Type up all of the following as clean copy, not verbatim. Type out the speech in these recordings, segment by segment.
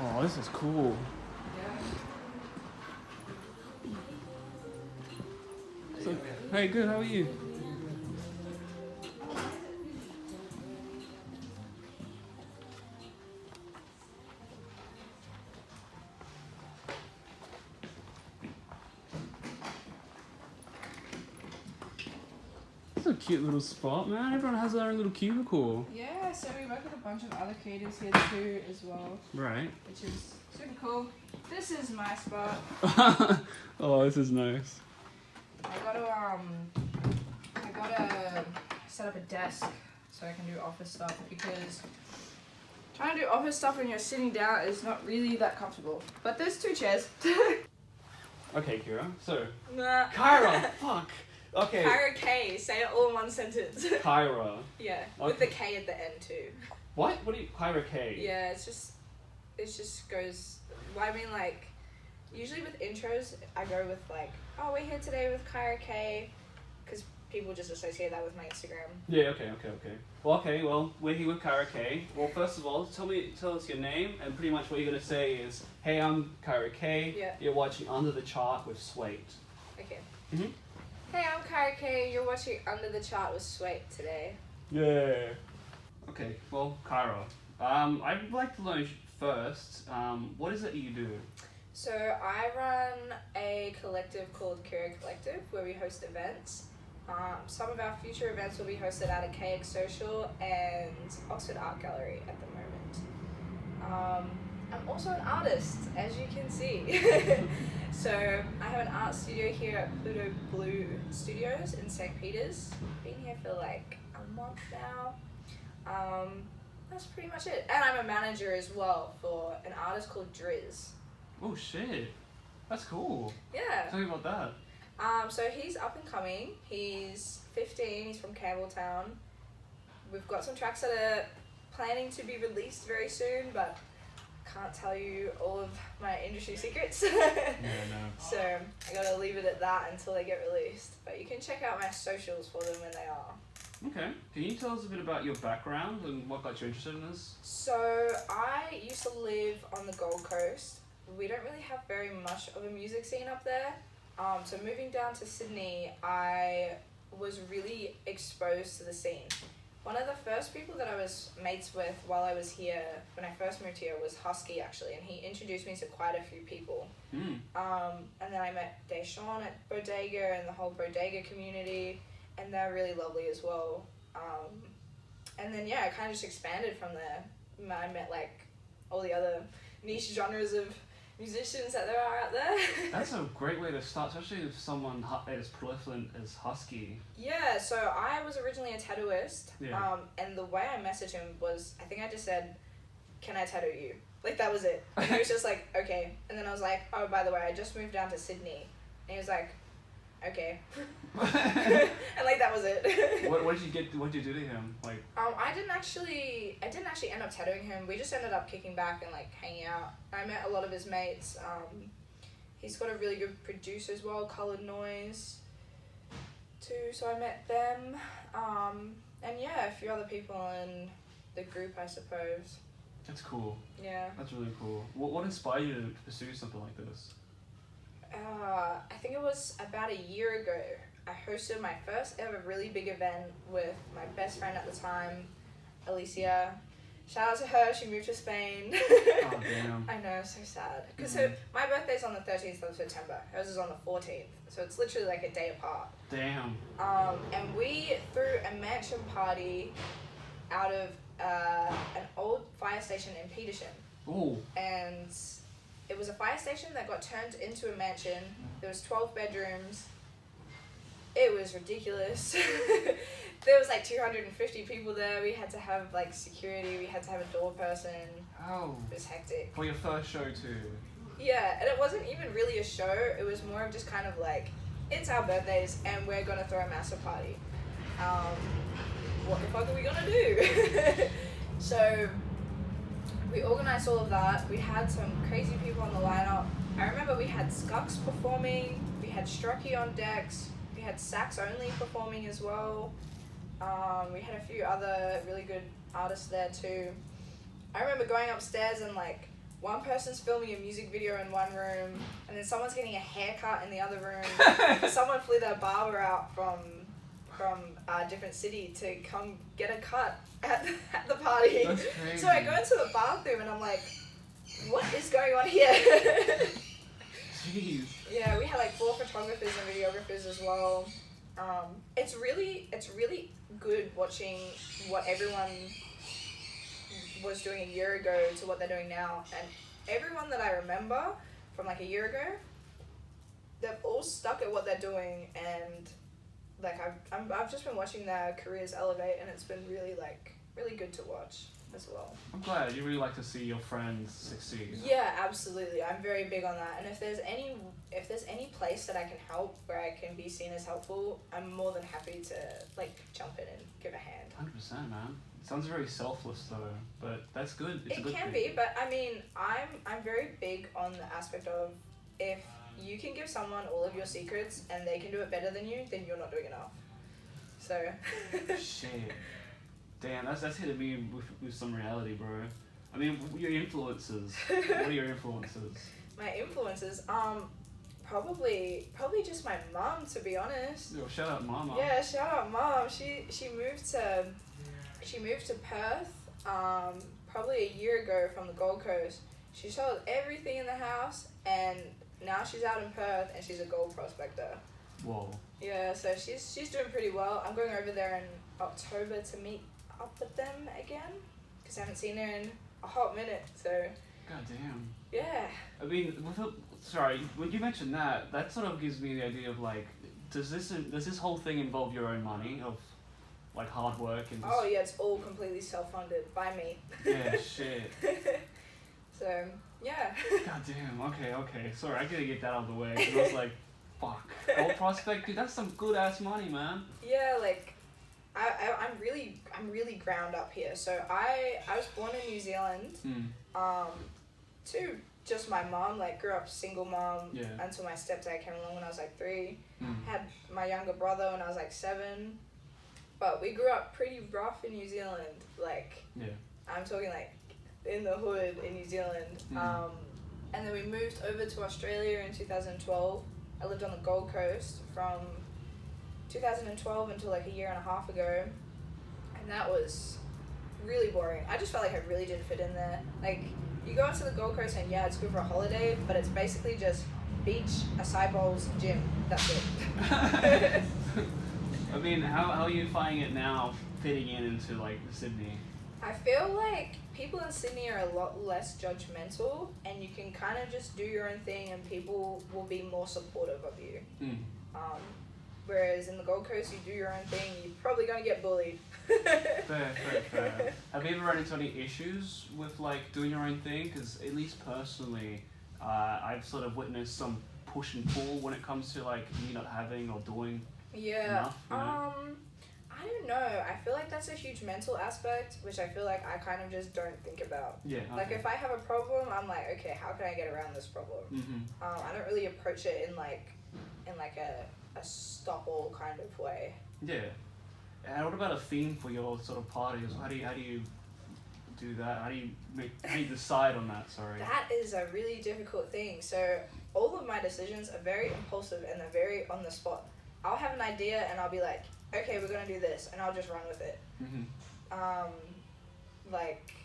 Oh, this is cool. Yeah. So, hey, good. How are you? It's a cute little spot, man. Everyone has their own little cubicle. Yeah, so we work with a bunch of other creators here too as well. Right. Which is super cool. This is my spot. Oh, this is nice. I gotta set up a desk so I can do office stuff because trying to do office stuff when you're sitting down is not really that comfortable. But there's 2 chairs. Okay, Kyra. So, Nah. Kyra, fuck. Okay. Kyra K. Say it all in one sentence. Kyra. Yeah, Okay. with the K at the end too. What? What do you? Kyra K. Yeah, it just goes. Well, I mean, like, usually with intros, I go with like, oh, we're here today with Kyra K, because people just associate that with my Instagram. Yeah. Okay. Well, we're here with Kyra K. Well, first of all, tell us your name, and pretty much what you're gonna say is, hey, I'm Kyra K. Yeah. You're watching Under the Chart with Swait. Okay. Mhm. Hey, I'm Kyra K. You're watching Under the Chart with Swait today. Yeah. Okay. Well, Kyra, I'd like to learn first. What is it you do? So I run a collective called Kyra Collective where we host events. Some of our future events will be hosted at a KX Social and Oxford Art Gallery at the moment. I'm also an artist, as you can see. So I have an art studio here at Pluto Blue Studios in St. Peter's. Been here for like a month now. That's pretty much it. And I'm a manager as well for an artist called Driz. Oh shit, that's cool. Yeah. Tell me about that. So he's up and coming. He's 15. He's from Campbelltown. We've got some tracks that are planning to be released very soon, but can't tell you all of my industry secrets. Yeah, no. So I gotta leave it at that until they get released. But you can check out my socials for them when they are. Okay. Can you tell us a bit about your background and what got you interested in this? So I used to live on the Gold Coast. We don't really have very much of a music scene up there. So moving down to Sydney, I was really exposed to the scene. One of the first people that I was mates with while I was here, when I first moved here, was Husky actually, and he introduced me to quite a few people. Mm. And then I met Deshawn at Bodega and the whole Bodega community, and they're really lovely as well. And then yeah, I kind of just expanded from there. I met like all the other niche genres of musicians that there are out there. That's a great way to start, especially with someone as prolific as Husky. Yeah, so I was originally a tattooist, Yeah. and the way I messaged him was, I think I just said, can I tattoo you? Like, that was it. And he was just like, okay. And then I was like, oh, by the way, I just moved down to Sydney. And he was like, okay. And like, that was it. What did you do to him? Like, I didn't actually end up tattooing him. We just ended up kicking back and like hanging out. I met a lot of his mates. He's got a really good producer as well, Colored Noise, too. So I met them. And yeah, a few other people in the group, I suppose. that's cool. Yeah. That's really cool. What inspired you to pursue something like this? I think it was about a year ago. I hosted my first ever really big event with my best friend at the time, Alicia. Shout out to her, she moved to Spain. Oh, damn. I know, so sad. Because my birthday's on the 13th of September, hers is on the 14th, so it's literally like a day apart. Damn. And we threw a mansion party out of an old fire station in Petersham. Oh. And it was a fire station that got turned into a mansion. There was 12 bedrooms. It was ridiculous. There was like 250 people there. We had to have like security. We had to have a door person. Oh. It was hectic. For your first show too. Yeah, and it wasn't even really a show. It was more of just kind of like, it's our birthdays and we're gonna throw a massive party. What the fuck are we gonna do? So we organized all of that. We had some crazy people on the lineup. I remember we had Skucks performing. We had Strucky on decks. We had Sax Only performing as well. We had a few other really good artists there too. I remember going upstairs and like one person's filming a music video in one room, and then someone's getting a haircut in the other room. Someone flew their barber out from a different city to come get a cut at the party. That's crazy. So I go into the bathroom and I'm like, what is going on here? Jeez. Yeah, we had like 4 photographers and videographers as well. It's really good watching what everyone was doing a year ago to what they're doing now, and everyone that I remember from like a year ago, they've all stuck at what they're doing, and like I've just been watching their careers elevate, and it's been really good to watch as well. I'm glad. You really like to see your friends succeed. Yeah, absolutely. I'm very big on that, and if there's any place that I can help where I can be seen as helpful, I'm more than happy to like jump in and give a hand. 100%, man. It sounds very selfless though, but that's good. It's a It good can thing. be, but I mean, I'm very big on the aspect of if you can give someone all of your secrets and they can do it better than you, then you're not doing enough. So. Shit. Damn, that's hitting me with some reality, bro. I mean, your influences. What are your influences? My influences, probably just my mum, to be honest. Yo, shout out mama. Yeah, shout out mum. She moved to Perth, probably a year ago from the Gold Coast. She sold everything in the house, and now she's out in Perth and she's a gold prospector. Whoa. Yeah, so she's doing pretty well. I'm going over there in October to meet up with them again, because I haven't seen her in a hot minute. So. God damn. Yeah. I mean, when you mentioned that sort of gives me the idea of like, does this whole thing involve your own money of, like, hard work and? Oh yeah, it's all completely self-funded by me. Yeah, shit. So yeah. God damn. Okay. Sorry, I gotta get that out of the way. 'Cause I was like, fuck. Gold prospect, dude. That's some good ass money, man. Yeah, like, I'm really ground up here. So I was born in New Zealand. To just my mom, like, grew up single mom. Yeah. Until my stepdad came along when I was like 3. Mm. Had my younger brother when I was like 7. But we grew up pretty rough in New Zealand. Like, Yeah. I'm talking like in the hood in New Zealand. Mm. And then we moved over to Australia in 2012. I lived on the Gold Coast from 2012 until like a year and a half ago. And that was really boring. I just felt like I really didn't fit in there. Like, you go out to the Gold Coast and yeah, it's good for a holiday, but it's basically just beach, acai bowls, gym. That's it. I mean, how are you finding it now, fitting into like Sydney? I feel like people in Sydney are a lot less judgmental, and you can kind of just do your own thing, and people will be more supportive of you. Mm. Whereas in the Gold Coast, you do your own thing, you're probably gonna get bullied. Fair. Have you ever run into any issues with like doing your own thing? Because at least personally, I've sort of witnessed some push and pull when it comes to like me not having or doing enough. You know? I don't know. I feel like that's a huge mental aspect, which I feel like I kind of just don't think about. Yeah. Okay. Like, if I have a problem, I'm like, okay, how can I get around this problem? Mm-hmm. I don't really approach it in like a stop all kind of way. Yeah. And what about a theme for your sort of parties? How do you do that? How do you decide on that? Sorry. That is a really difficult thing. So all of my decisions are very impulsive and they're very on the spot. I'll have an idea and I'll be like, okay, we're gonna do this, and I'll just run with it. Mm-hmm. Like,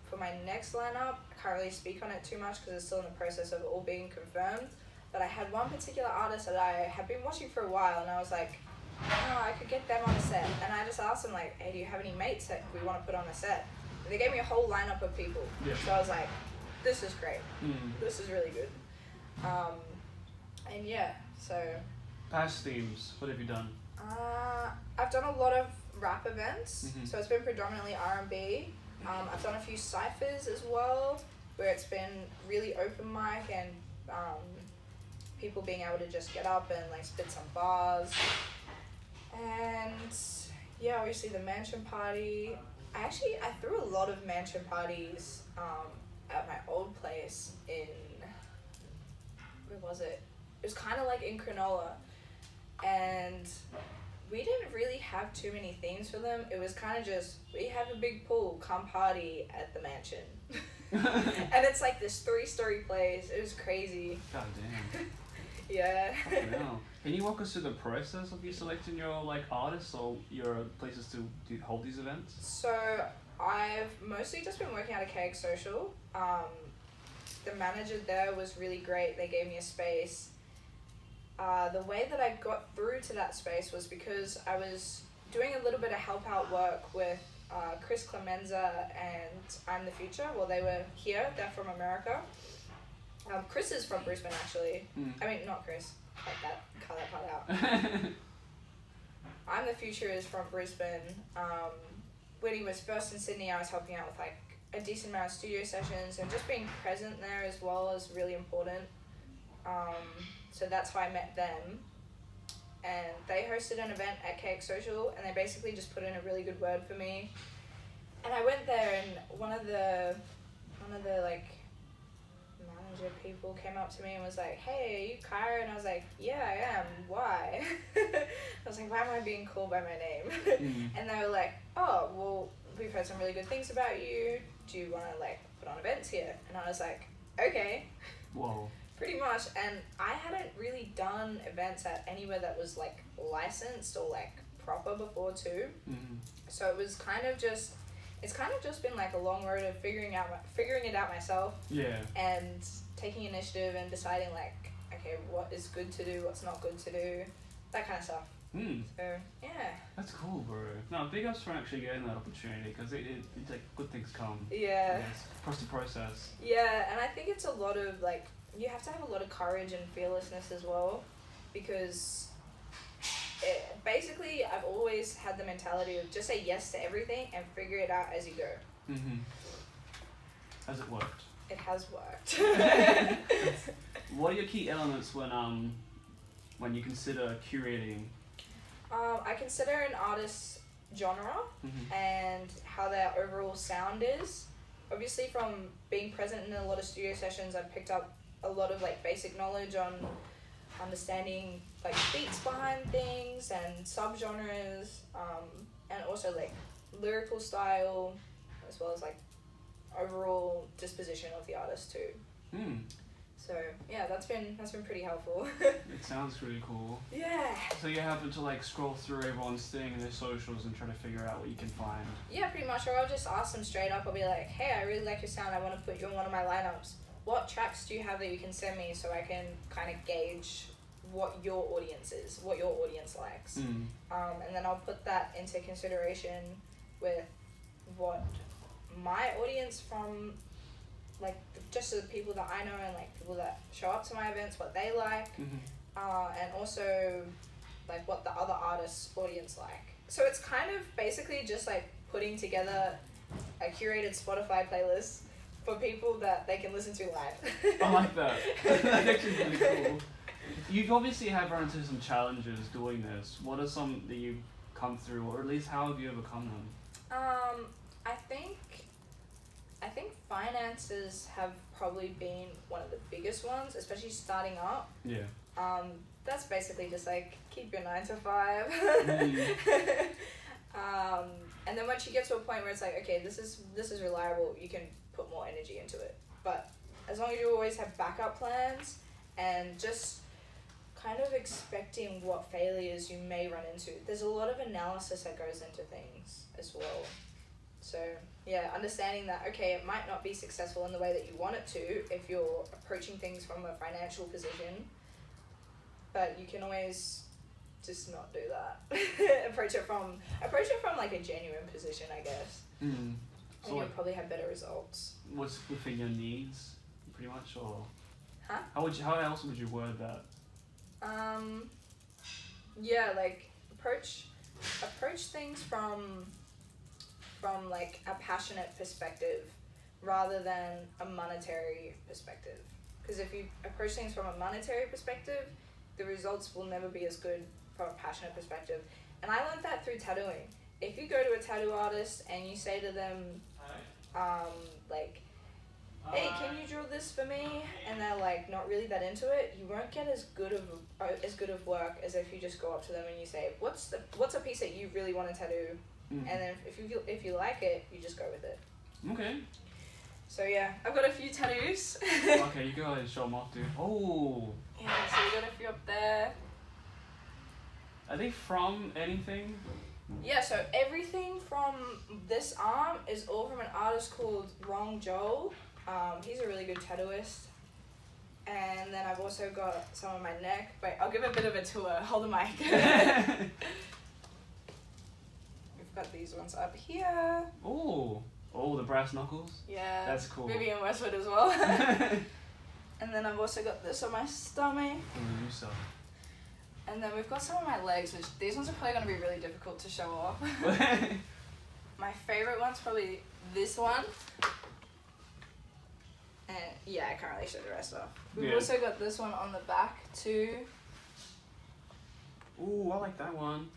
for my next lineup, I can't really speak on it too much because it's still in the process of all being confirmed. But I had one particular artist that I had been watching for a while, and I was like, oh, I could get them on a set. And I just asked them, like, hey, do you have any mates that we want to put on a set? And they gave me a whole lineup of people. Yeah. So I was like, this is great. Mm. This is really good. And yeah, so. Past themes. What have you done? I've done a lot of rap events, Mm-hmm. so it's been predominantly R&B. I've done a few cyphers as well, where it's been really open mic and people being able to just get up and like spit some bars. And yeah, obviously the mansion party. I threw a lot of mansion parties at my old place in, where was it? It was kind of like in Cronulla, and we didn't really have too many themes for them. It was kind of just, we have a big pool, come party at the mansion. And it's like this 3-story place. It was crazy. God damn. Yeah. Wow. Can you walk us through the process of you selecting your like artists or your places to hold these events? So I've mostly just been working out of KX Social. The manager there was really great. They gave me a space. The way that I got through to that space was because I was doing a little bit of help out work with Chris Clemenza and I'm the Future. Well, they were here. They're from America. Chris is from Brisbane, actually. I mean, not Chris. Cut that part out. I'm the Future is from Brisbane. When he was first in Sydney, I was helping out with like a decent amount of studio sessions, and just being present there as well is really important. So that's how I met them. And they hosted an event at KX Social, and they basically just put in a really good word for me. And I went there, and one of the like manager people came up to me and was like, "Hey, are you Kyra?" And I was like, "Yeah, I am. Why?" I was like, "Why am I being called by my name?" And they were like, "Oh, well, we've heard some really good things about you. Do you want to like put on events here?" And I was like, "Okay." Whoa. Pretty much. And I hadn't really done events at anywhere that was like licensed or like proper before too. So it was kind of just been like a long road of figuring it out myself. Yeah. And taking initiative and deciding like, okay, what is good to do, what's not good to do, that kind of stuff. So yeah. That's cool, bro. No, big ups for actually getting that opportunity, because it's like good things come. Yeah. Across the process. Yeah, and I think it's a lot of like, you have to have a lot of courage and fearlessness as well, because basically I've always had the mentality of just say yes to everything and figure it out as you go. Has it worked? It has worked. What are your key elements when you consider curating? I consider an artist's genre and how their overall sound is. Obviously, from being present in a lot of studio sessions, I've picked up a lot of like basic knowledge on understanding like beats behind things and subgenres, and also like lyrical style, as well as like overall disposition of the artist too. So yeah, that's been pretty helpful. It sounds really cool. Yeah. So you happen to like scroll through everyone's thing and their socials and try to figure out what you can find. Yeah, pretty much. Or I'll just ask them straight up. I'll be like, "Hey, I really like your sound. I want to put you in one of my lineups. What tracks do you have that you can send me so I can kind of gauge what your audience is, what your audience likes?" And then I'll put that into consideration with what my audience from like just the people that I know and like people that show up to my events, what they like, and also like what the other artists' audience like. So it's kind of basically just like putting together a curated Spotify playlist for people that they can listen to live. I like that. That's actually really cool. You've obviously have run into some challenges doing this. What are some that you've come through, or at least how have you overcome them? I think finances have probably been one of the biggest ones, especially starting up. Yeah. That's basically just like keep your 9 to 5. And then once you get to a point where it's like, okay, this is reliable, you can put more energy into it. But as long as you always have backup plans and just kind of expecting what failures you may run into. There's a lot of analysis that goes into things as well. So yeah, understanding that, okay, it might not be successful in the way that you want it to if you're approaching things from a financial position, but you can always just not do that. approach it from like a genuine position, I guess. So and you'll probably have better results. What's within your needs, pretty much, or huh? How else would you word that? Yeah, like approach things from like a passionate perspective rather than a monetary perspective. Because if you approach things from a monetary perspective, the results will never be as good from a passionate perspective. And I learned that through tattooing. If you go to a tattoo artist and you say to them, like, "Hey, can you draw this for me?" and they're like not really that into it, you won't get as good of work as if you just go up to them and you say, what's a piece that you really want to tattoo? And then if you like it, you just go with it. Okay. So yeah, I've got a few tattoos. Okay, you go ahead and show them off, dude. Oh. Yeah, so we got a few up there. Are they from anything? Yeah, so everything from this arm is all from an artist called Wrong Joel. He's a really good tattooist. And then I've also got some on my neck. Wait, I'll give a bit of a tour. Hold the mic. We've got these ones up here. Oh. Oh, the brass knuckles? Yeah. That's cool. Vivian Westwood as well. And then I've also got this on my stomach. You suck. And then we've got some on my legs, which these ones are probably going to be really difficult to show off. My favourite one's probably this one. And yeah, I can't really show the rest off. We've also got this one on the back too. Ooh, I like that one.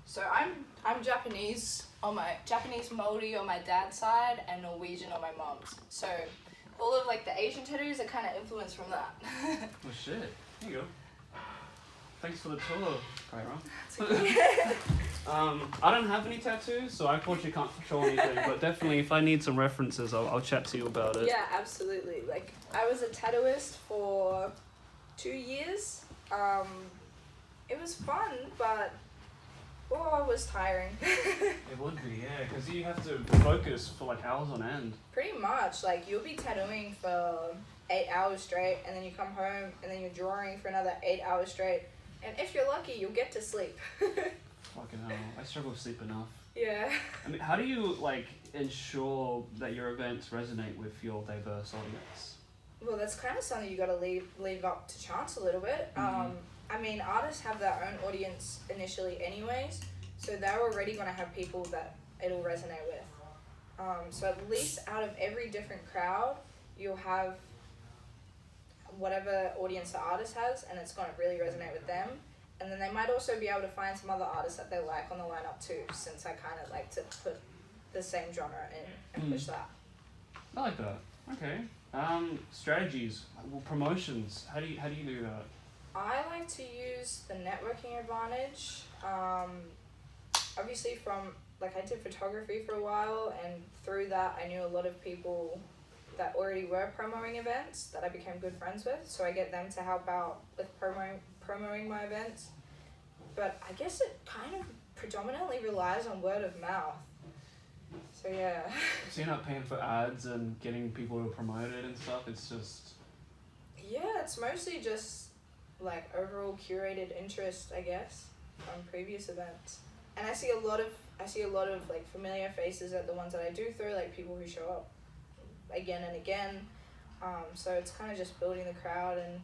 So I'm Japanese on my Japanese Māori on my dad's side and Norwegian on my mom's. So all of like the Asian tattoos are kind of influenced from that. Oh shit! There you go. Thanks for the tour, Kyra. I don't have any tattoos, so I unfortunately can't show anything. But definitely, if I need some references, I'll chat to you about it. Yeah, absolutely. Like I was a tattooist for 2 years. It was fun, but it was tiring. It would be, yeah, because you have to focus for like hours on end. Pretty much. Like you'll be tattooing for 8 hours straight, and then you come home, and then you're drawing for another 8 hours straight. And if you're lucky, you'll get to sleep. Fucking hell, I struggle with sleep enough. Yeah. I mean, how do you like ensure that your events resonate with your diverse audience? Well, that's kind of something you got to leave up to chance a little bit. Mm-hmm. I mean, artists have their own audience initially anyways, so they're already going to have people that it'll resonate with. So at least out of every different crowd, you'll have whatever audience the artist has, and it's going to really resonate with them. And then they might also be able to find some other artists that they like on the lineup too, since I kind of like to put the same genre in and push that. I like that. Okay. Strategies, well, promotions. How do you do that? I like to use the networking advantage. Obviously from, like I did photography for a while, and through that I knew a lot of people that already were promoting events that I became good friends with. So I get them to help out with promoting my events. But I guess it kind of predominantly relies on word of mouth. So yeah. So you're not paying for ads and getting people to promote it and stuff, it's just... Yeah, it's mostly just like overall curated interest, I guess, from previous events. And I see a lot of like familiar faces at the ones that I do throw, like people who show up again and again. So it's kind of just building the crowd and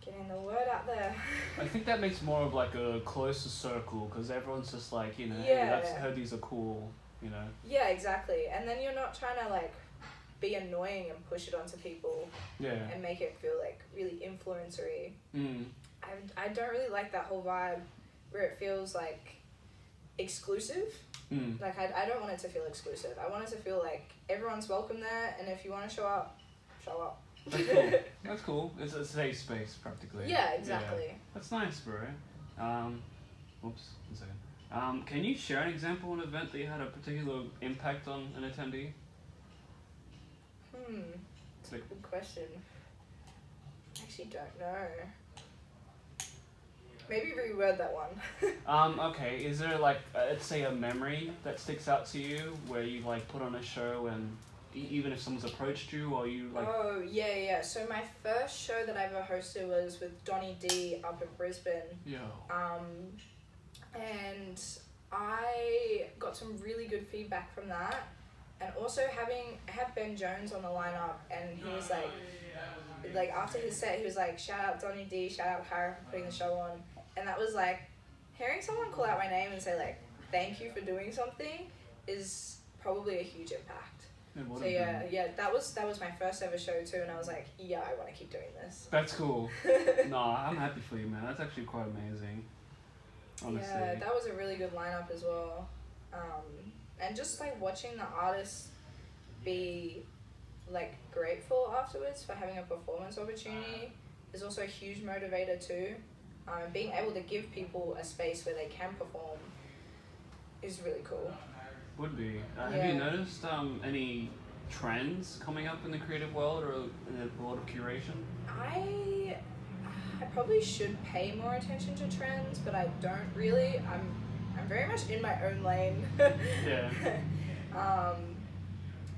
getting the word out there. I think that makes more of like a closer circle, because everyone's just like, you know, Yeah. hey, I've heard these are cool, you know. Yeah, exactly. And then you're not trying to like be annoying and push it onto people and make it feel like really influencery. I don't really like that whole vibe where it feels like exclusive. Like I don't want it to feel exclusive. I want it to feel like everyone's welcome there, and if you want to show up, show up. That's cool. That's cool. It's a safe space practically. Yeah, exactly. Yeah. That's nice, bro. Whoops, 1 second. Can you share an example of an event that you had a particular impact on an attendee? That's a good question. I actually don't know. Maybe reword that one. Okay, is there like, let's say a memory that sticks out to you where you like put on a show and even if someone's approached you or you like... Oh, yeah. So my first show that I ever hosted was with Donnie D up in Brisbane. Yo. And I got some really good feedback from that. And also I had Ben Jones on the lineup, and he was like after his set, he was like, shout out Donnie D, shout out Kyra for putting the show on. And that was like, hearing someone call out my name and say like, thank you for doing something is probably a huge impact. So yeah, that was my first ever show too, and I was like, yeah, I want to keep doing this. That's cool. No, I'm happy for you, man. That's actually quite amazing. Honestly. Yeah, that was a really good lineup as well. And just like watching the artists be like grateful afterwards for having a performance opportunity is also a huge motivator too. Being able to give people a space where they can perform is really cool. Would be. Have you noticed any trends coming up in the creative world or in the world of curation? I probably should pay more attention to trends, but I don't really. I'm very much in my own lane. Yeah.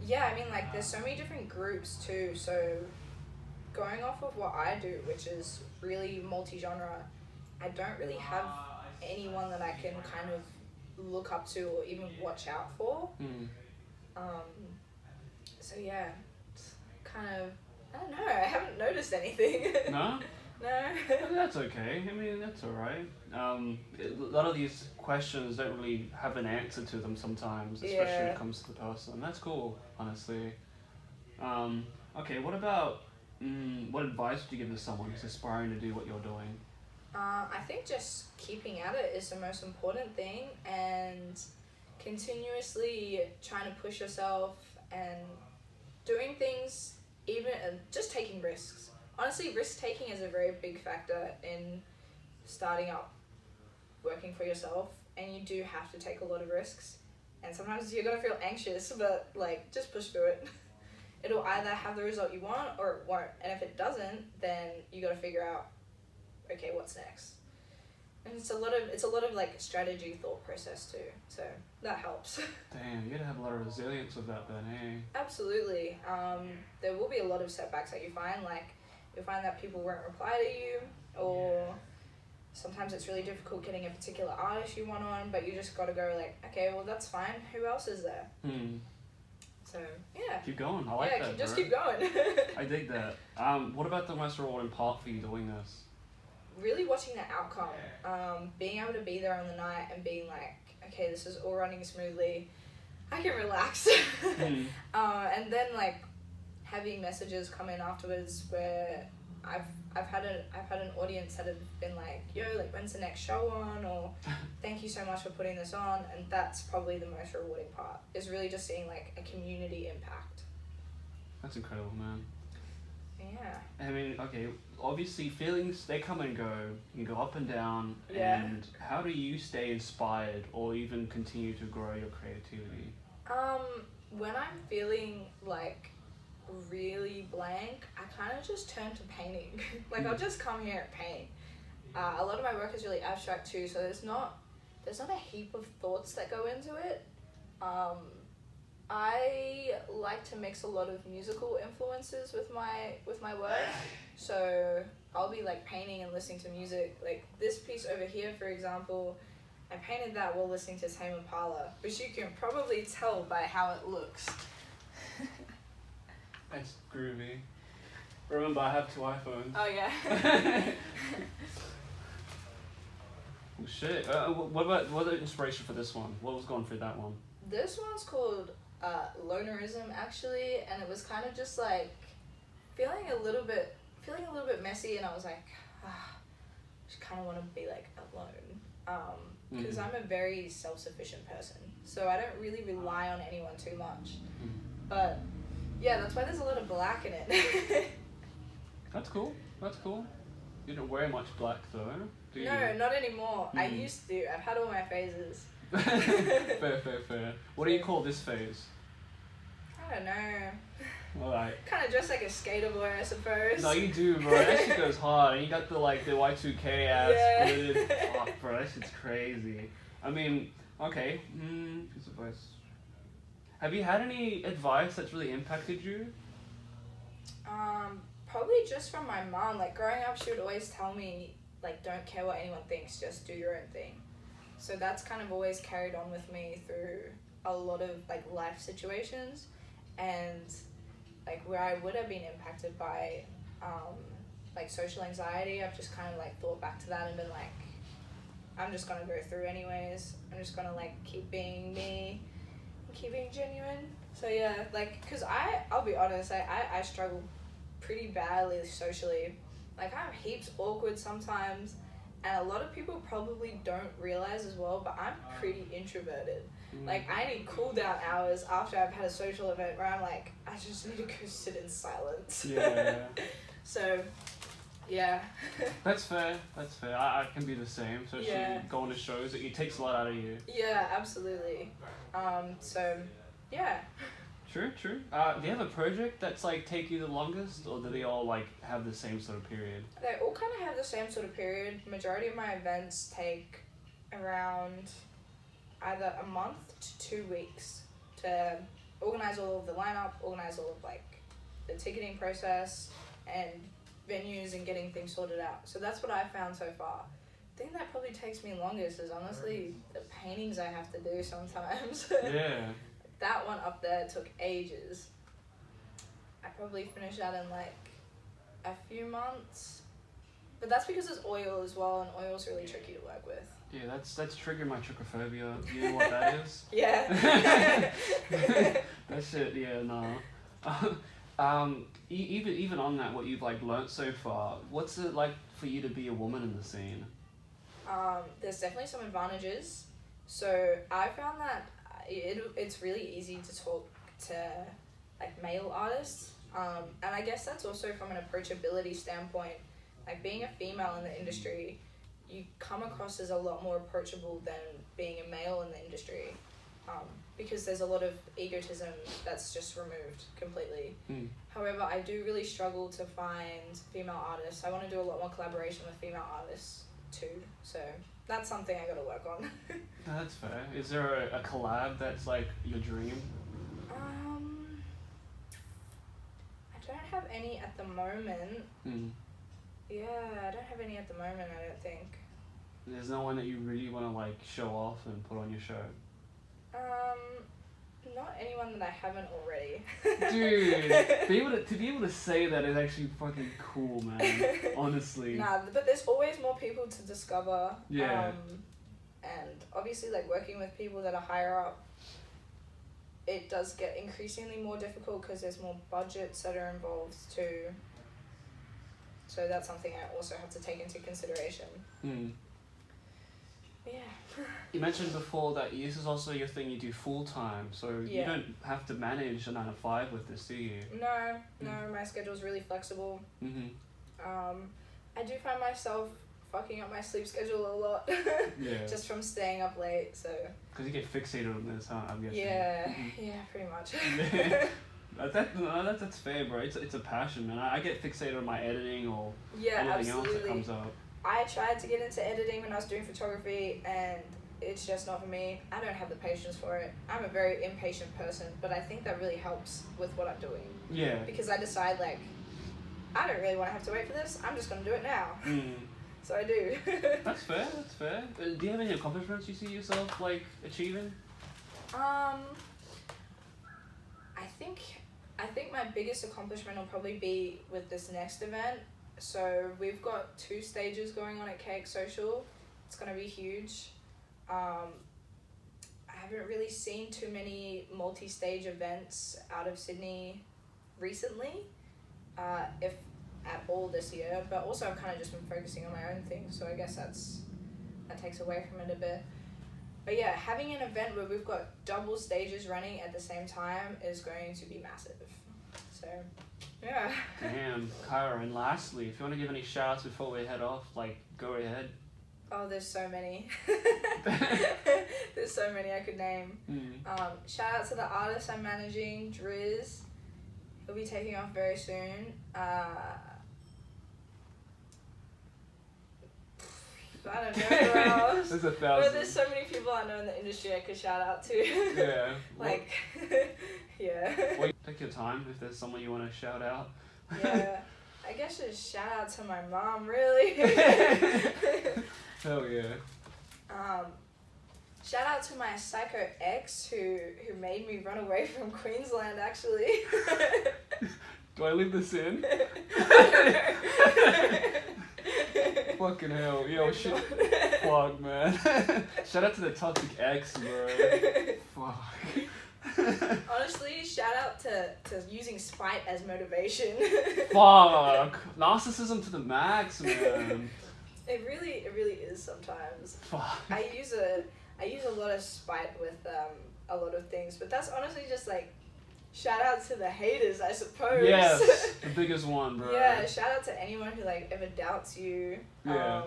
Yeah, I mean, like, there's so many different groups too. So, going off of what I do, which is really multi-genre, I don't really have anyone that I can kind of look up to or even watch out for. So yeah, it's kind of, I don't know, I haven't noticed anything. No? No. That's okay. I mean, that's alright. A lot of these questions don't really have an answer to them sometimes, especially when it comes to the person. That's cool, honestly. Okay, what about, what advice would you give to someone who's aspiring to do what you're doing? I think just keeping at it is the most important thing, and continuously trying to push yourself and doing things, even just taking risks. Honestly, risk taking is a very big factor in starting up working for yourself, and you do have to take a lot of risks, and sometimes you're gonna feel anxious, but like, just push through it. It'll either have the result you want or it won't, and if it doesn't, then you gotta figure out, okay, what's next? And it's a lot of like strategy, thought process too, so that helps. Damn, you gotta have a lot of resilience with that then, eh? Absolutely. There will be a lot of setbacks that you find, like you'll find that people won't reply to you, or sometimes it's really difficult getting a particular artist you want on, but you just gotta go like, okay, well that's fine, who else is there? So yeah. Keep going, I like that, just bro. keep going. I dig that. What about the most rewarding part for you doing this? Really watching the outcome, being able to be there on the night and being like, okay, this is all running smoothly, I can relax. And then like having messages come in afterwards where I've had an audience that have been like, yo, like, when's the next show on, or thank you so much for putting this on, and that's probably the most rewarding part, is really just seeing like a community impact. That's incredible, man. Yeah. I mean, okay, obviously feelings, they come and go, you can go up and down, Yeah. and how do you stay inspired or even continue to grow your creativity? When I'm feeling like really blank, I kind of just turn to painting. Like, I'll just come here and paint. A lot of my work is really abstract too, so there's not a heap of thoughts that go into it. I like to mix a lot of musical influences with my work, so I'll be like painting and listening to music. Like this piece over here, for example, I painted that while listening to Tame Impala, which you can probably tell by how it looks. That's groovy. Remember, I have 2 iPhones. Oh yeah. Oh, shit. What about the inspiration for this one? What was going through that one? This one's called Lonerism, actually, and it was kind of just like feeling a little bit messy, and I was like, I just kind of want to be like alone, because I'm a very self-sufficient person, so I don't really rely on anyone too much. But yeah, that's why there's a lot of black in it. That's cool. That's cool. You don't wear much black though, do you? No, not anymore. I used to. I've had all my phases. Fair. What do you call this phase? I don't know. Alright. Kind of dressed like a skater boy, I suppose. No, you do, bro. That shit goes hard. And you got the Y2K ass fitted. Fuck, bro. That shit's crazy. I mean, okay. Piece of advice. Have you had any advice that's really impacted you? Probably just from my mom. Like, growing up, she would always tell me, like, don't care what anyone thinks, just do your own thing. So that's kind of always carried on with me through a lot of, like, life situations. And, like, where I would have been impacted by, like, social anxiety, I've just kind of, like, thought back to that and been like, I'm just gonna go through anyways. I'm just gonna, like, keep being me, keep being genuine. So, yeah, like, because I'll be honest, I struggle pretty badly socially. Like, I'm heaps awkward sometimes, and a lot of people probably don't realize as well, but I'm pretty introverted. Like, I need cool down hours after I've had a social event where I'm like, I just need to go sit in silence. Yeah. So, yeah. That's fair. I can be the same. So going to shows, it takes a lot out of you. Yeah, absolutely. So, yeah. True. Do you have a project that's like take you the longest, or do they all like have the same sort of period? They all kind of have the same sort of period. Majority of my events take around either a month to 2 weeks to organize all of the lineup, organize all of like the ticketing process and venues and getting things sorted out. So that's what I've found so far. The thing that probably takes me longest is honestly the paintings I have to do sometimes. Yeah. That one up there took ages. I probably finished that in like a few months. But that's because it's oil as well, and oil's really tricky to work with. Yeah, that's triggering my trichophobia. You know what that is? Yeah. That shit, yeah, no. Even on that, what you've like learnt so far, what's it like for you to be a woman in the scene? There's definitely some advantages. So I found that it's really easy to talk to like male artists, and I guess that's also from an approachability standpoint. Like being a female in the industry, you come across as a lot more approachable than being a male in the industry, because there's a lot of egotism that's just removed completely. However, I do really struggle to find female artists. I want to do a lot more collaboration with female artists too, so that's something I gotta work on. That's fair. Is there a collab that's like your dream? I don't have any at the moment. Yeah, I don't have any at the moment, I don't think. There's no one that you really want to like show off and put on your show? Not anyone that I haven't already. Dude, to be able to say that is actually fucking cool, man. Honestly. Nah, but there's always more people to discover. Yeah. And obviously, like working with people that are higher up, it does get increasingly more difficult because there's more budgets that are involved too. So that's something I also have to take into consideration. Yeah. You mentioned before that this is also your thing you do full time, so you don't have to manage a 9 to 5 with this, do you? No, my schedule's really flexible. I do find myself fucking up my sleep schedule a lot. Yeah. Just from staying up late, so. Because you get fixated on this, huh? I'm guessing. Yeah, pretty much. That's fair, bro. It's a passion, man. I get fixated on my editing or anything else that comes up. I tried to get into editing when I was doing photography, and it's just not for me. I don't have the patience for it. I'm a very impatient person, but I think that really helps with what I'm doing. Yeah. Because I decide, like, I don't really want to have to wait for this. I'm just going to do it now. So I do. That's fair. Do you have any accomplishments you see yourself, like, achieving? I think my biggest accomplishment will probably be with this next event. So we've got 2 stages going on at KX Social. It's going to be huge. I haven't really seen too many multi-stage events out of Sydney recently, if at all this year, but also I've kind of just been focusing on my own thing, so I guess that takes away from it a bit. But yeah, having an event where we've got double stages running at the same time is going to be massive. So, yeah. Damn, Kyra, and lastly, if you want to give any shout-outs before we head off, like, go ahead. Oh, there's so many. There's so many I could name. Shout out to the artist I'm managing, Driz. He'll be taking off very soon. I don't know who else. There's 1,000. But there's so many people I know in the industry I could shout out to. Yeah. Like, yeah. Well, take your time if there's someone you want to shout out. Yeah. I guess just shout out to my mom, really. Hell yeah. Shout out to my psycho ex who made me run away from Queensland, actually. Do I leave this in? Fucking hell. Yo, shit. Fuck, man. Shout out to the toxic ex, bro. Fuck. Honestly, shout out to using spite as motivation. Fuck. Narcissism to the max, man. It really is sometimes. Fuck. I use a lot of spite with a lot of things, but that's honestly just like shout out to the haters, I suppose. Yes, the biggest one, bro. Yeah, shout out to anyone who like ever doubts you. Yeah.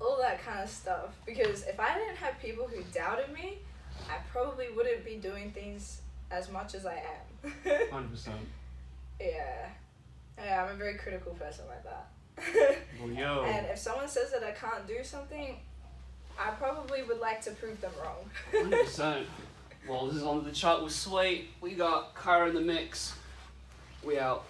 All that kind of stuff. Because if I didn't have people who doubted me, I probably wouldn't be doing things as much as I am. 100%. Yeah. Yeah, I'm a very critical person like that. Well, yo. And if someone says that I can't do something, I probably would like to prove them wrong. 100%. Well, this is on the chart with Sway. We got Kyra in the mix. We out.